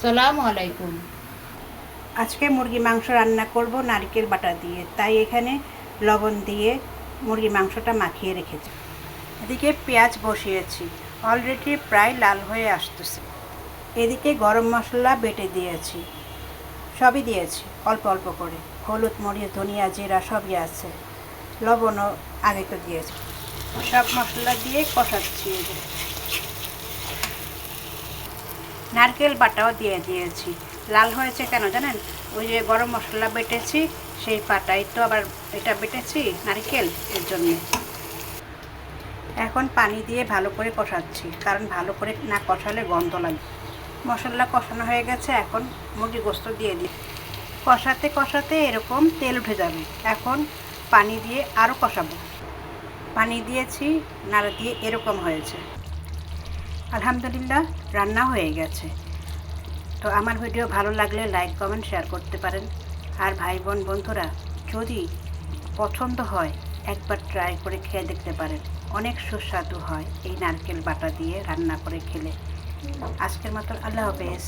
আসসালামু আলাইকুম। আজকে মুরগি মাংস রান্না করব নারকেল বাটা দিয়ে, তাই এখানে লবণ দিয়ে মুরগি মাংসটা মাখিয়ে রেখেছি। এদিকে পেঁয়াজ বসিয়েছি, অলরেডি প্রায় লাল হয়ে আসতেছে। এদিকে গরম মশলা বেটে দিয়েছি, সবই দিয়েছি অল্প অল্প করে। হলুদ, মরিচ, ধনিয়া, জিরা সবই আছে, লবণও আগে তো দিয়েছি। সব মশলা দিয়ে কষাচ্ছি। নারকেল বাটাও দিয়ে দিয়েছি। লাল হয়েছে কেন জানেন? ওই যে গরম মশলা বেটেছি, সেই পাটাই তো আবার এটা বেটেছি নারকেল, এর জন্য। এখন পানি দিয়ে ভালো করে কষাচ্ছি, কারণ ভালো করে না কষালে গন্ধ লাগে। মশলা কষানো হয়ে গেছে, এখন মুরগি গোস্ত দিয়ে দিই। কষাতে কষাতে এরকম তেল উঠে যাবে। এখন পানি দিয়ে আরও কষাবো। পানি দিয়েছি, নাড়া দিয়ে এরকম হয়েছে। আলহামদুলিল্লাহ, রান্না হয়ে গেছে। তো আমার ভিডিও ভালো লাগলে লাইক, কমেন্ট, শেয়ার করতে পারেন। আর ভাই বোন বন্ধুরা, যদি পছন্দ হয় একবার ট্রাই করে খেয়ে দেখতে পারেন। অনেক সুস্বাদু হয় এই নারকেল বাটা দিয়ে রান্না করে খেলে। আজকের মতো আল্লাহ হাফেজ।